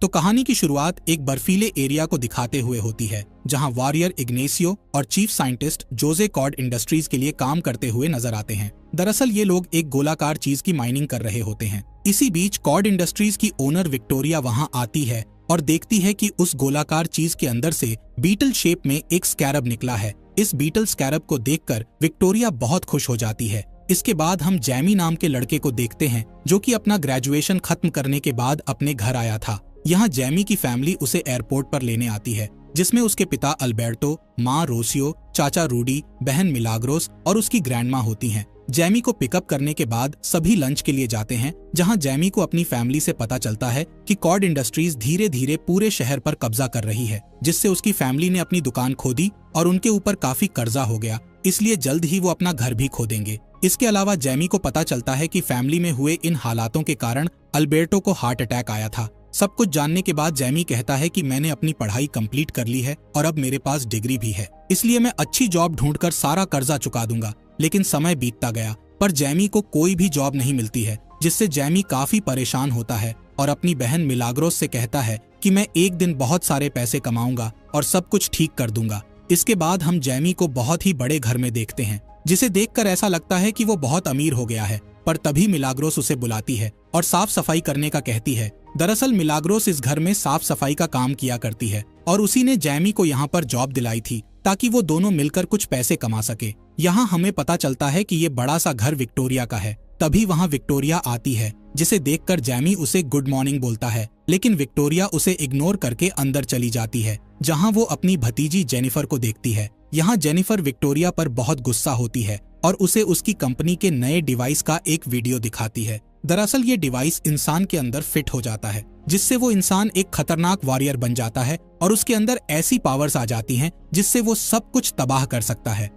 तो कहानी की शुरुआत एक बर्फीले एरिया को दिखाते हुए होती है, जहां वॉरियर इग्नेसियो और chief scientist Jose Kord industries के लिए काम करते हुए नजर आते हैं। दरअसल ये लोग एक गोलाकार चीज की माइनिंग कर रहे होते हैं। इसी बीच कॉड इंडस्ट्रीज की ओनर विक्टोरिया वहां आती है और देखती है कि उस गोलाकार चीज के अंदर से बीटल शेप में एक स्कैरब निकला है। इस बीटल स्कैरब को देखकर विक्टोरिया बहुत खुश हो जाती है। इसके बाद हम जैमी नाम के लड़के को देखते हैं, जो कि अपना ग्रेजुएशन खत्म करने के बाद अपने घर आया था। यहाँ जैमी की फैमिली उसे एयरपोर्ट पर लेने आती है, जिसमें उसके पिता अल्बर्टो, माँ रोसियो, चाचा रूडी, बहन मिलाग्रोस और उसकी ग्रैंडमा होती हैं। जैमी को पिकअप करने के बाद सभी लंच के लिए जाते हैं, जहां जैमी को अपनी फैमिली से पता चलता है कि कॉड इंडस्ट्रीज धीरे धीरे पूरे शहर पर कब्जा कर रही है, जिससे उसकी फैमिली ने अपनी दुकान खो दी और उनके ऊपर काफी कर्जा हो गया, इसलिए जल्द ही वो अपना घर भी खो देंगे। इसके अलावा जैमी को पता चलता है कि फैमिली में हुए इन हालातों के कारण अल्बर्टो को हार्ट अटैक आया था। सब कुछ जानने के बाद जैमी कहता है कि मैंने अपनी पढ़ाई कंप्लीट कर ली है और अब मेरे पास डिग्री भी है, इसलिए मैं अच्छी जॉब ढूंढकर सारा कर्जा चुका दूंगा। लेकिन समय बीतता गया पर जैमी को कोई भी जॉब नहीं मिलती है, जिससे जैमी काफी परेशान होता है और अपनी बहन मिलाग्रोस से कहता है कि मैं एक दिन बहुत सारे पैसे कमाऊंगा और सब कुछ ठीक कर दूंगा। इसके बाद हम जैमी को बहुत ही बड़े घर में देखते हैं, जिसे देखकर ऐसा लगता है कि वो बहुत अमीर हो गया है। पर तभी मिलाग्रोस उसे बुलाती है और साफ सफाई करने का कहती है। दरअसल मिलाग्रोस इस घर में साफ सफाई का काम किया करती है और उसी ने जैमी को यहाँ पर जॉब दिलाई थी, ताकि वो दोनों मिलकर कुछ पैसे कमा सके। यहाँ हमें पता चलता है कि ये बड़ा सा घर विक्टोरिया का है। तभी वहाँ विक्टोरिया आती है, जिसे देखकर जैमी उसे गुड मॉर्निंग बोलता है, लेकिन विक्टोरिया उसे इग्नोर करके अंदर चली जाती है, जहाँ वो अपनी भतीजी जेनिफर को देखती है। यहाँ जेनिफर विक्टोरिया पर बहुत गुस्सा होती है और उसे उसकी कंपनी के नए डिवाइस का एक वीडियो दिखाती है। दरअसल ये डिवाइस इंसान के अंदर फिट हो जाता है, जिससे वो इंसान एक खतरनाक वॉरियर बन जाता है और उसके अंदर ऐसी पावर्स आ जाती हैं जिससे वो सब कुछ तबाह कर सकता है।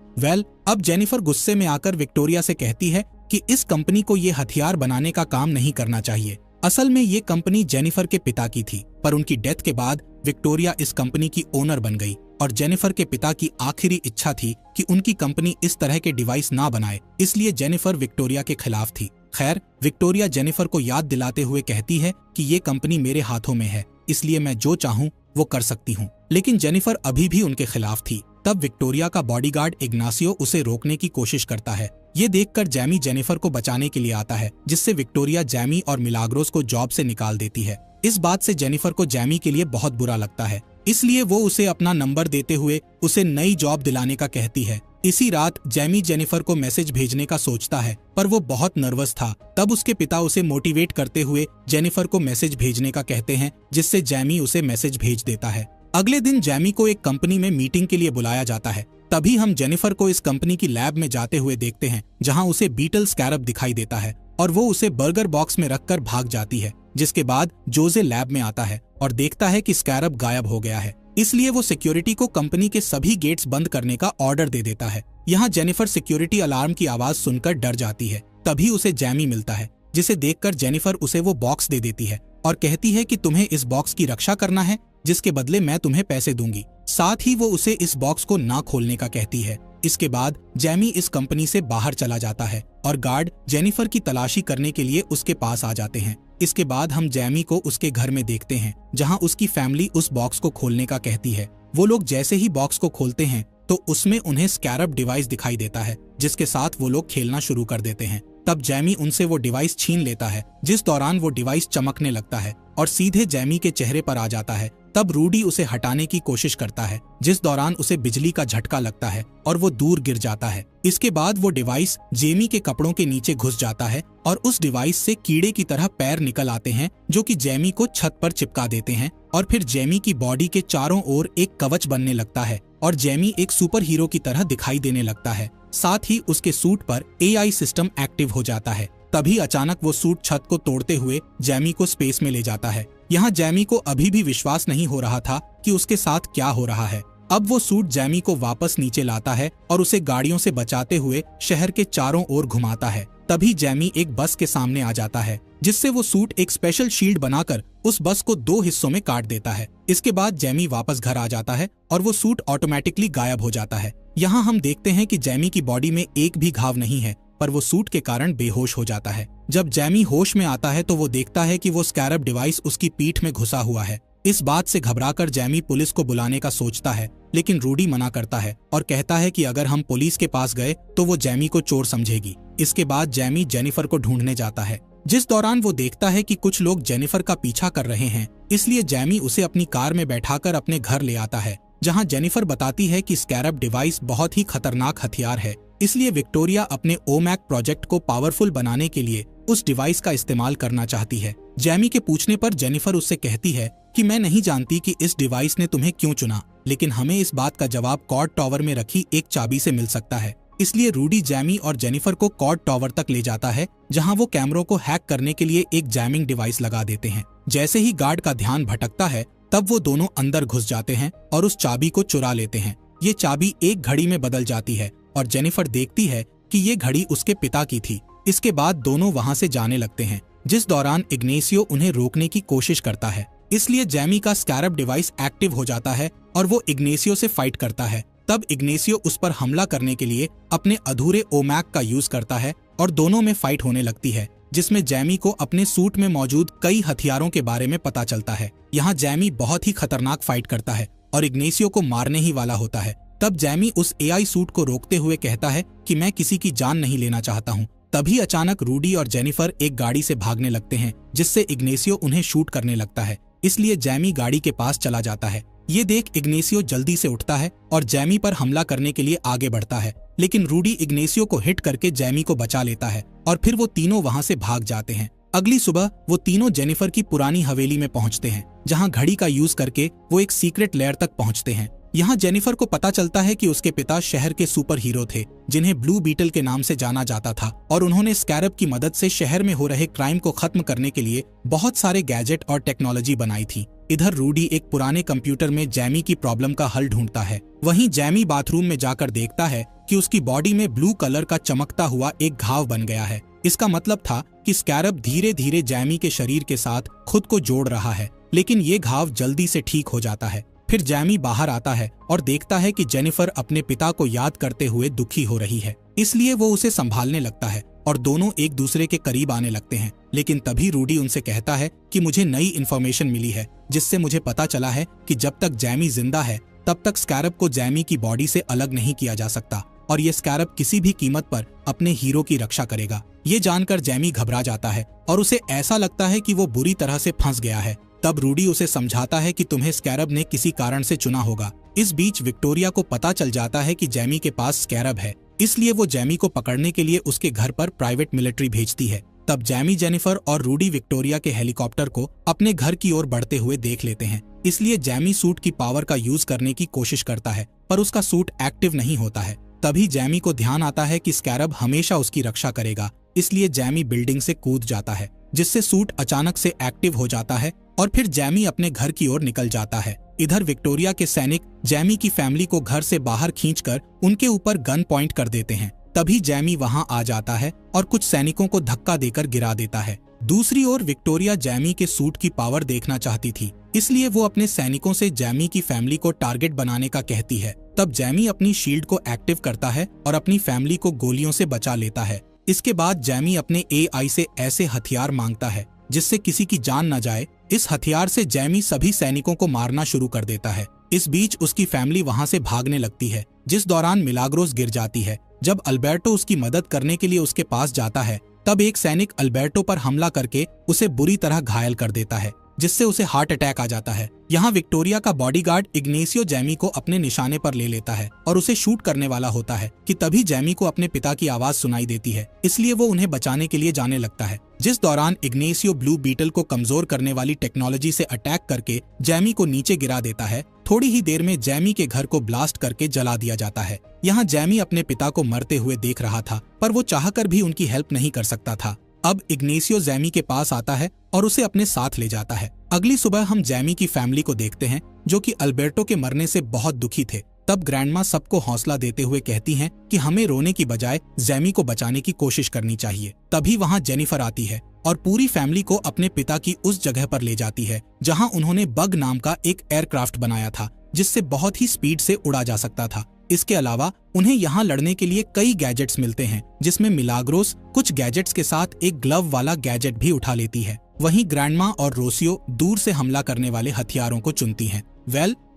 अब जेनिफर गुस्से में आकर विक्टोरिया से कहती है कि इस कंपनी को ये हथियार बनाने का काम नहीं करना चाहिए। असल में ये कंपनी जेनिफर के पिता की थी, पर उनकी डेथ के बाद विक्टोरिया इस कंपनी की ओनर बन गई और जेनिफर के पिता की आखिरी इच्छा थी कि उनकी कंपनी इस तरह के डिवाइस ना बनाए, इसलिए जेनिफर विक्टोरिया के खिलाफ थी। खैर, विक्टोरिया जेनिफर को याद दिलाते हुए कहती है कि ये कंपनी मेरे हाथों में है, इसलिए मैं जो चाहूँ वो कर सकती हूँ। लेकिन जेनिफर अभी भी उनके खिलाफ थी। तब विक्टोरिया का बॉडीगार्ड इग्नासियो उसे रोकने की कोशिश करता है। ये देखकर जैमी जेनिफर को बचाने के लिए आता है, जिससे विक्टोरिया जैमी और मिलाग्रोस को जॉब से निकाल देती है। इस बात से जेनिफर को जैमी के लिए बहुत बुरा लगता है, इसलिए वो उसे अपना नंबर देते हुए उसे नई जॉब दिलाने का कहती है। इसी रात जैमी जेनिफर को मैसेज भेजने का सोचता है, पर वो बहुत नर्वस था। तब उसके पिता उसे मोटिवेट करते हुए जेनिफर को मैसेज भेजने का कहते हैं, जिससे जैमी उसे मैसेज भेज देता है। अगले दिन जैमी को एक कंपनी में मीटिंग के लिए बुलाया जाता है। तभी हम जेनिफर को इस कंपनी की लैब में जाते हुए देखते हैं, जहां उसे बीटल स्कैरब दिखाई देता है और वो उसे बर्गर बॉक्स में रखकर भाग जाती है। जिसके बाद जोजे लैब में आता है और देखता है कि स्कैरब गायब हो गया है, इसलिए वो सिक्योरिटी को कंपनी के सभी गेट्स बंद करने का ऑर्डर दे देता है। यहाँ जेनिफर सिक्योरिटी अलार्म की आवाज सुनकर डर जाती है। तभी उसे जैमी मिलता है, जिसे देखकर जेनिफर उसे वो बॉक्स दे देती है और कहती है कि तुम्हें इस बॉक्स की रक्षा करना है, जिसके बदले मैं तुम्हें पैसे दूंगी। साथ ही वो उसे इस बॉक्स को ना खोलने का कहती है। इसके बाद जैमी इस कंपनी से बाहर चला जाता है और गार्ड जेनिफर की तलाशी करने के लिए उसके पास आ जाते हैं। इसके बाद हम जैमी को उसके घर में देखते हैं, जहां उसकी फैमिली उस बॉक्स को खोलने का कहती है। वो लोग जैसे ही बॉक्स को खोलते हैं तो उसमें उन्हें स्कैरब डिवाइस दिखाई देता है, जिसके साथ वो लोग खेलना शुरू कर देते हैं। तब जैमी उनसे वो डिवाइस छीन लेता है, जिस दौरान वो डिवाइस चमकने लगता है और सीधे जैमी के चेहरे पर आ जाता है। तब रूडी उसे हटाने की कोशिश करता है, जिस दौरान उसे बिजली का झटका लगता है और वो दूर गिर जाता है। इसके बाद वो डिवाइस जेमी के कपड़ों के नीचे घुस जाता है और उस डिवाइस से कीड़े की तरह पैर निकल आते हैं, जो कि जेमी को छत पर चिपका देते हैं और फिर जेमी की बॉडी के चारों ओर एक कवच बनने लगता है और जेमी एक सुपर हीरो की तरह दिखाई देने लगता है। साथ ही उसके सूट पर AI सिस्टम एक्टिव हो जाता है। तभी अचानक वो सूट छत को तोड़ते हुए जैमी को स्पेस में ले जाता है। यहाँ जैमी को अभी भी विश्वास नहीं हो रहा था कि उसके साथ क्या हो रहा है। अब वो सूट जैमी को वापस नीचे लाता है और उसे गाड़ियों से बचाते हुए शहर के चारों ओर घुमाता है। तभी जैमी एक बस के सामने आ जाता है, जिससे वो सूट एक स्पेशल शील्ड बनाकर उस बस को 2 हिस्सों में काट देता है। इसके बाद जैमी वापस घर आ जाता है और वो सूट ऑटोमेटिकली गायब हो जाता है। यहाँ हम देखते हैं कि जैमी की बॉडी में एक भी घाव नहीं है, पर वो सूट के कारण बेहोश हो जाता है। जब जैमी होश में आता है तो वो देखता है कि वो स्कैरब डिवाइस उसकी पीठ में घुसा हुआ है। इस बात से घबराकर जैमी पुलिस को बुलाने का सोचता है, लेकिन रूडी मना करता है और कहता है कि अगर हम पुलिस के पास गए तो वो जैमी को चोर समझेगी। इसके बाद जैमी जेनिफर को ढूंढने जाता है, जिस दौरान वो देखता है कि कुछ लोग जेनिफर का पीछा कर रहे हैं। इसलिए जैमी उसे अपनी कार में बैठाकर अपने घर ले आता है, जहां जेनिफर बताती है कि स्कैरब डिवाइस बहुत ही खतरनाक हथियार है, इसलिए विक्टोरिया अपने ओमैक प्रोजेक्ट को पावरफुल बनाने के लिए उस डिवाइस का इस्तेमाल करना चाहती है। जैमी के पूछने पर जेनिफर उससे कहती है कि मैं नहीं जानती कि इस डिवाइस ने तुम्हें क्यों चुना, लेकिन हमें इस बात का जवाब कॉर्ड टावर में रखी एक चाबी से मिल सकता है। इसलिए रूडी जैमी और जेनिफर को कॉर्ड टावर तक ले जाता है, जहां वो कैमरों को हैक करने के लिए एक जैमिंग डिवाइस लगा देते हैं। जैसे ही गार्ड का ध्यान भटकता है, तब वो दोनों अंदर घुस जाते हैं और उस चाबी को चुरा लेते हैं। ये चाबी एक घड़ी में बदल जाती है और जेनिफर देखती है कि ये घड़ी उसके पिता की थी। इसके बाद दोनों वहां से जाने लगते हैं, जिस दौरान इग्नेसियो उन्हें रोकने की कोशिश करता है। इसलिए जैमी का स्कैरब डिवाइस एक्टिव हो जाता है और वो इग्नेसियो से फाइट करता है। तब इग्नेसियो उस पर हमला करने के लिए अपने अधूरे ओमैक का यूज करता है और दोनों में फाइट होने लगती है, जिसमें जैमी को अपने सूट में मौजूद कई हथियारों के बारे में पता चलता है। यहाँ जैमी बहुत ही खतरनाक फाइट करता है और इग्नेसियो को मारने ही वाला होता है। तब जैमी उस एआई सूट को रोकते हुए कहता है कि मैं किसी की जान नहीं लेना चाहता हूँ। तभी अचानक रूडी और जेनिफर एक गाड़ी से भागने लगते हैं, जिससे इग्नेसियो उन्हें शूट करने लगता है। इसलिए जैमी गाड़ी के पास चला जाता है। ये देख इग्नेसियो जल्दी से उठता है और जैमी पर हमला करने के लिए आगे बढ़ता है, लेकिन रूडी इग्नेसियो को हिट करके जैमी को बचा लेता है और फिर वो तीनों वहां से भाग जाते हैं। अगली सुबह वो तीनों जेनिफर की पुरानी हवेली में पहुंचते हैं, जहां घड़ी का यूज करके वो एक सीक्रेट लेयर तक पहुंचते हैं। यहाँ जेनिफर को पता चलता है कि उसके पिता शहर के सुपर हीरो थे, जिन्हें ब्लू बीटल के नाम से जाना जाता था, और उन्होंने स्कैरब की मदद से शहर में हो रहे क्राइम को खत्म करने के लिए बहुत सारे गैजेट और टेक्नोलॉजी बनाई थी। इधर रूडी एक पुराने कंप्यूटर में जैमी की प्रॉब्लम का हल ढूंढता है। वहीं जैमी बाथरूम में जाकर देखता है कि उसकी बॉडी में ब्लू कलर का चमकता हुआ एक घाव बन गया है। इसका मतलब था कि स्कैरब धीरे धीरे जैमी के शरीर के साथ खुद को जोड़ रहा है, लेकिन ये घाव जल्दी से ठीक हो जाता है। फिर जैमी बाहर आता है और देखता है कि जेनिफर अपने पिता को याद करते हुए दुखी हो रही है, इसलिए वो उसे संभालने लगता है और दोनों एक दूसरे के करीब आने लगते हैं। लेकिन तभी रूडी उनसे कहता है कि मुझे नई इन्फॉर्मेशन मिली है, जिससे मुझे पता चला है कि जब तक जैमी जिंदा है तब तक स्कैरब को जैमी की बॉडी से अलग नहीं किया जा सकता और ये स्कैरब किसी भी कीमत पर अपने हीरो की रक्षा करेगा। ये जानकर जैमी घबरा जाता है और उसे ऐसा लगता है कि वो बुरी तरह से फंस गया है। तब रूडी उसे समझाता है कि तुम्हें स्कैरब ने किसी कारण से चुना होगा। इस बीच विक्टोरिया को पता चल जाता है कि जैमी के पास स्कैरब है, इसलिए वो जैमी को पकड़ने के लिए उसके घर पर प्राइवेट मिलिट्री भेजती है। तब जैमी, जेनिफर और रूडी विक्टोरिया के हेलीकॉप्टर को अपने घर की ओर बढ़ते हुए देख लेते हैं। इसलिए जैमी सूट की पावर का यूज करने की कोशिश करता है, पर उसका सूट एक्टिव नहीं होता है। तभी जैमी को ध्यान आता है कि स्कैरब हमेशा उसकी रक्षा करेगा, इसलिए जैमी बिल्डिंग से कूद जाता है, जिससे सूट अचानक से एक्टिव हो जाता है और फिर जैमी अपने घर की ओर निकल जाता है। इधर विक्टोरिया के सैनिक जैमी की फैमिली को घर से बाहर खींचकर उनके ऊपर गन पॉइंट कर देते हैं। तभी जैमी वहां आ जाता है और कुछ सैनिकों को धक्का देकर गिरा देता है। दूसरी ओर विक्टोरिया जैमी के सूट की पावर देखना चाहती थी, इसलिए वो अपने सैनिकों से जैमी की फैमिली को टारगेट बनाने का कहती है। तब जैमी अपनी शील्ड को एक्टिव करता है और अपनी फैमिली को गोलियों से बचा लेता है। इसके बाद जैमी अपने एआई से ऐसे हथियार मांगता है जिससे किसी की जान न जाए। इस हथियार से जैमी सभी सैनिकों को मारना शुरू कर देता है। इस बीच उसकी फैमिली वहां से भागने लगती है, जिस दौरान मिलाग्रोस गिर जाती है। जब अल्बर्टो उसकी मदद करने के लिए उसके पास जाता है, तब एक सैनिक अल्बर्टो पर हमला करके उसे बुरी तरह घायल कर देता है, जिससे उसे हार्ट अटैक आ जाता है। यहाँ विक्टोरिया का बॉडीगार्ड इग्नेसियो जैमी को अपने निशाने पर ले लेता है और उसे शूट करने वाला होता है कि तभी जैमी को अपने पिता की आवाज सुनाई देती है, इसलिए वो उन्हें बचाने के लिए जाने लगता है। जिस दौरान इग्नेसियो ब्लू बीटल को कमजोर करने वाली टेक्नोलॉजी से अटैक करके जैमी को नीचे गिरा देता है। थोड़ी ही देर में जैमी के घर को ब्लास्ट करके जला दिया जाता है। यहाँ जैमी अपने पिता को मरते हुए देख रहा था, पर वो चाहकर भी उनकी हेल्प नहीं कर सकता था। अब इग्नेसियो जैमी के पास आता है और उसे अपने साथ ले जाता है। अगली सुबह हम जैमी की फैमिली को देखते हैं, जो कि अल्बर्टो के मरने से बहुत दुखी थे। तब ग्रैंडमा सबको हौसला देते हुए कहती हैं कि हमें रोने की बजाय जैमी को बचाने की कोशिश करनी चाहिए। तभी वहां जेनिफर आती है और पूरी फैमिली को अपने पिता की उस जगह पर ले जाती है जहां उन्होंने बग नाम का एक एयरक्राफ्ट बनाया था, जिससे बहुत ही स्पीड से उड़ा जा सकता था। इसके अलावा उन्हें यहाँ लड़ने के लिए कई गैजेट्स मिलते हैं, जिसमें मिलाग्रोस कुछ गैजेट्स के साथ एक ग्लव वाला गैजेट भी उठा लेती है। वहीं ग्रैंडमा और रोसियो दूर से हमला करने वाले हथियारों को चुनती हैं।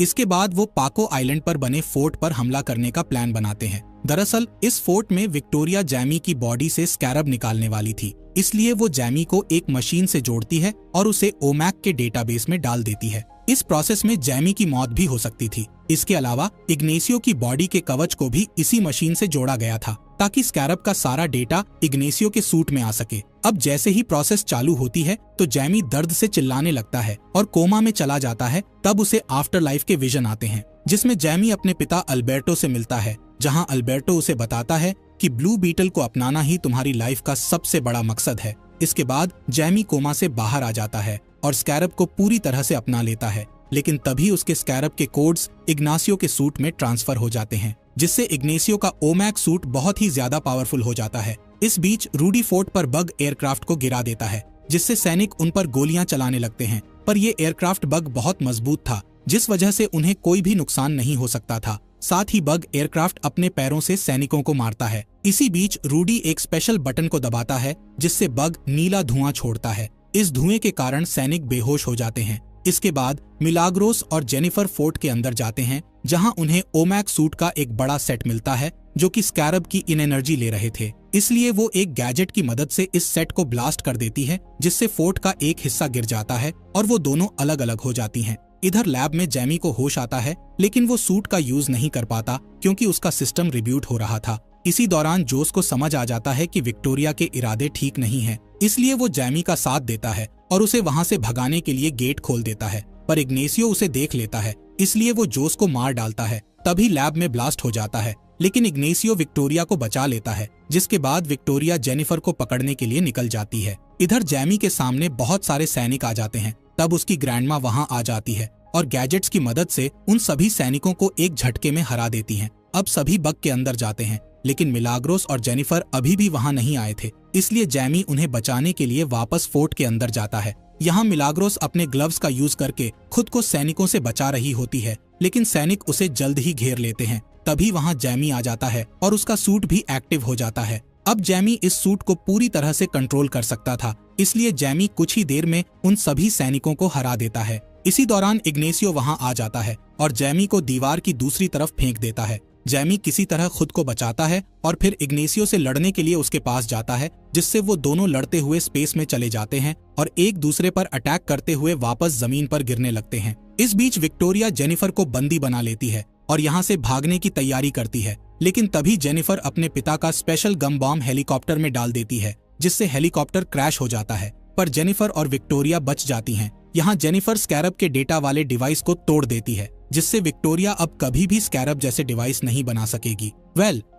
इसके बाद वो पाको आइलैंड पर बने फोर्ट पर हमला करने का प्लान बनाते हैं। दरअसल इस फोर्ट में विक्टोरिया जैमी की बॉडी से स्कैरब निकालने वाली थी, इसलिए वो जैमी को एक मशीन से जोड़ती है और उसे ओमैक के डेटाबेस में डाल देती है। इस प्रोसेस में जैमी की मौत भी हो सकती थी। इसके अलावा इग्नेसियो की बॉडी के कवच को भी इसी मशीन से जोड़ा गया था, ताकि स्कैरब का सारा डेटा इग्नेसियो के सूट में आ सके। अब जैसे ही प्रोसेस चालू होती है तो जैमी दर्द से चिल्लाने लगता है और कोमा में चला जाता है। तब उसे आफ्टर लाइफ के विजन आते हैं, जिसमें जैमी अपने पिता अल्बर्टो से मिलता है, जहां अल्बर्टो उसे बताता है कि ब्लू बीटल को अपनाना ही तुम्हारी लाइफ का सबसे बड़ा मकसद है। इसके बाद जैमी कोमा से बाहर आ जाता है और स्कैरब को पूरी तरह से अपना लेता है, लेकिन तभी उसके स्कैरब के कोड्स इग्नासियो के सूट में ट्रांसफर हो जाते हैं, जिससे इग्नेसियो का ओमैक सूट बहुत ही ज्यादा पावरफुल हो जाता है। इस बीच रूडी फोर्ट पर बग एयरक्राफ्ट को गिरा देता है, जिससे सैनिक उन पर गोलियां चलाने लगते हैं, पर ये एयरक्राफ्ट बग बहुत मजबूत था, जिस वजह से उन्हें कोई भी नुकसान नहीं हो सकता था। साथ ही बग एयरक्राफ्ट अपने पैरों से सैनिकों को मारता है। इसी बीच रूडी एक स्पेशल बटन को दबाता है, जिससे बग नीला धुआं छोड़ता है। इस धुएं के कारण सैनिक बेहोश हो जाते हैं। इसके बाद मिलाग्रोस और जेनिफर फोर्ट के अंदर जाते हैं, जहां उन्हें ओमैक सूट का एक बड़ा सेट मिलता है, जो कि स्कैरब की इन एनर्जी ले रहे थे। इसलिए वो एक गैजेट की मदद से इस सेट को ब्लास्ट कर देती है, जिससे फोर्ट का एक हिस्सा गिर जाता है और वो दोनों अलग अलग हो जाती हैं। इधर लैब में जैमी को होश आता है, लेकिन वो सूट का यूज नहीं कर पाता क्योंकि उसका सिस्टम रिब्यूट हो रहा था। इसी दौरान जोस को समझ आ जाता है कि विक्टोरिया के इरादे ठीक नहीं हैं, इसलिए वो जैमी का साथ देता है और उसे वहां से भगाने के लिए गेट खोल देता है। पर इग्नेसियो उसे देख लेता है, इसलिए वो जोस को मार डालता है। तभी लैब में ब्लास्ट हो जाता है, लेकिन इग्नेसियो विक्टोरिया को बचा लेता है, जिसके बाद विक्टोरिया जेनिफर को पकड़ने के लिए निकल जाती है। इधर जैमी के सामने बहुत सारे सैनिक आ जाते हैं। तब उसकी ग्रैंडमा वहां आ जाती है और गैजेट्स की मदद से उन सभी सैनिकों को एक झटके में हरा देती हैं। अब सभी बग के अंदर जाते हैं, लेकिन मिलाग्रोस और जेनिफर अभी भी वहां नहीं आए थे, इसलिए जैमी उन्हें बचाने के लिए वापस फोर्ट के अंदर जाता है। यहाँ मिलाग्रोस अपने ग्लव्स का यूज करके खुद को सैनिकों से बचा रही होती है, लेकिन सैनिक उसे जल्द ही घेर लेते हैं। तभी वहां जैमी आ जाता है और उसका सूट भी एक्टिव हो जाता है। अब जैमी इस सूट को पूरी तरह से कंट्रोल कर सकता था, इसलिए जैमी कुछ ही देर में उन सभी सैनिकों को हरा देता है। इसी दौरान इग्नेसियो वहां आ जाता है और जैमी को दीवार की दूसरी तरफ फेंक देता है। जैमी किसी तरह खुद को बचाता है और फिर इग्नेसियो से लड़ने के लिए उसके पास जाता है, जिससे वो दोनों लड़ते हुए स्पेस में चले जाते हैं और एक दूसरे पर अटैक करते हुए वापस जमीन पर गिरने लगते हैं। इस बीच विक्टोरिया जेनिफर को बंदी बना लेती है और यहाँ से भागने की तैयारी करती है, लेकिन तभी जेनिफर अपने पिता का स्पेशल गम बॉम्ब हेलीकॉप्टर में डाल देती है, जिससे हेलीकॉप्टर क्रैश हो जाता है। पर जेनिफर और विक्टोरिया बच जाती हैं। यहाँ जेनिफर स्कैरब के डेटा वाले डिवाइस को तोड़ देती है, जिससे विक्टोरिया अब कभी भी स्कैरब जैसे डिवाइस नहीं बना सकेगी।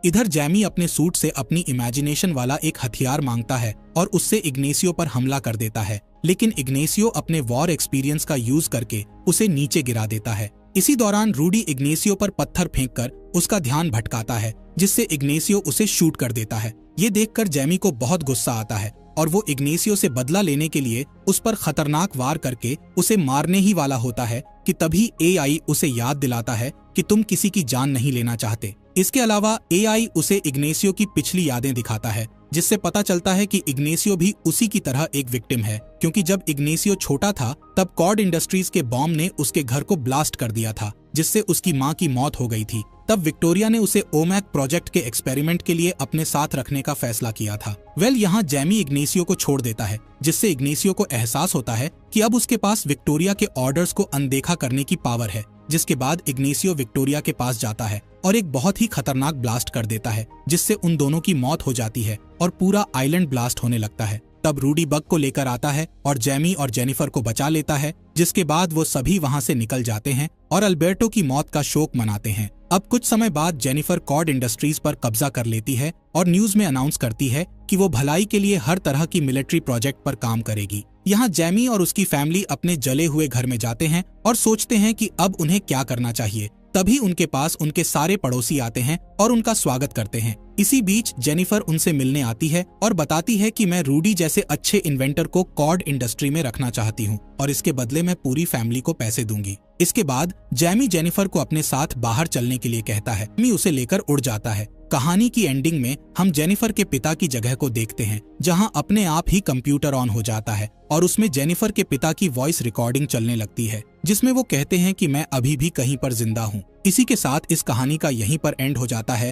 इधर जैमी अपने सूट से अपनी इमेजिनेशन वाला एक हथियार मांगता है और उससे इग्नेसियो पर हमला कर देता है, लेकिन इग्नेसियो अपने वॉर एक्सपीरियंस का यूज करके उसे नीचे गिरा देता है। इसी दौरान रूडी इग्नेसियो पर पत्थर फेंककर उसका ध्यान भटकाता है, जिससे इग्नेसियो उसे शूट कर देता है। ये देखकर जैमी को बहुत गुस्सा आता है और वो इग्नेसियो से बदला लेने के लिए उस पर खतरनाक वार करके उसे मारने ही वाला होता है कि तभी एआई उसे याद दिलाता है कि तुम किसी की जान नहीं लेना चाहते। इसके अलावा एआई उसे इग्नेसियो की पिछली यादें दिखाता है, जिससे पता चलता है कि इग्नेसियो भी उसी की तरह एक विक्टिम है, क्योंकि जब इग्नेसियो छोटा था तब कॉर्ड इंडस्ट्रीज के बॉम्ब ने उसके घर को ब्लास्ट कर दिया था, जिससे उसकी मां की मौत हो गई थी। तब विक्टोरिया ने उसे ओमैक प्रोजेक्ट के एक्सपेरिमेंट के लिए अपने साथ रखने का फैसला किया था। यहाँ जैमी इग्नेसियो को छोड़ देता है, जिससे इग्नेसियो को एहसास होता है कि अब उसके पास विक्टोरिया के ऑर्डर्स को अनदेखा करने की पावर है। जिसके बाद इग्नेसियो विक्टोरिया के पास जाता है और एक बहुत ही खतरनाक ब्लास्ट कर देता है, जिससे उन दोनों की मौत हो जाती है और पूरा आइलैंड ब्लास्ट होने लगता है। तब रूडी बग को लेकर आता है और जैमी और जेनिफर को बचा लेता है, जिसके बाद वो सभी वहां से निकल जाते हैं और अल्बर्टो की मौत का शोक मनाते हैं। अब कुछ समय बाद जेनिफर कॉर्ड इंडस्ट्रीज पर कब्जा कर लेती है और न्यूज में अनाउंस करती है कि वो भलाई के लिए हर तरह की मिलिट्री प्रोजेक्ट पर काम करेगी। यहाँ जैमी और उसकी फैमिली अपने जले हुए घर में जाते हैं और सोचते हैं कि अब उन्हें क्या करना चाहिए। तभी उनके पास उनके सारे पड़ोसी आते हैं और उनका स्वागत करते हैं। इसी बीच जेनिफर उनसे मिलने आती है और बताती है कि मैं रूडी जैसे अच्छे इन्वेंटर को कॉर्ड इंडस्ट्री में रखना चाहती हूँ और इसके बदले मैं पूरी फैमिली को पैसे दूंगी। इसके बाद जैमी जेनिफर को अपने साथ बाहर चलने के लिए कहता है। जैमी उसे लेकर उड़ जाता है। कहानी की एंडिंग में हम जेनिफर के पिता की जगह को देखते हैं, जहां अपने आप ही कंप्यूटर ऑन हो जाता है और उसमें जेनिफर के पिता की वॉइस रिकॉर्डिंग चलने लगती है, जिसमें वो कहते हैं कि मैं अभी भी कहीं पर जिंदा हूँ। इसी के साथ इस कहानी का यहीं पर एंड हो जाता है।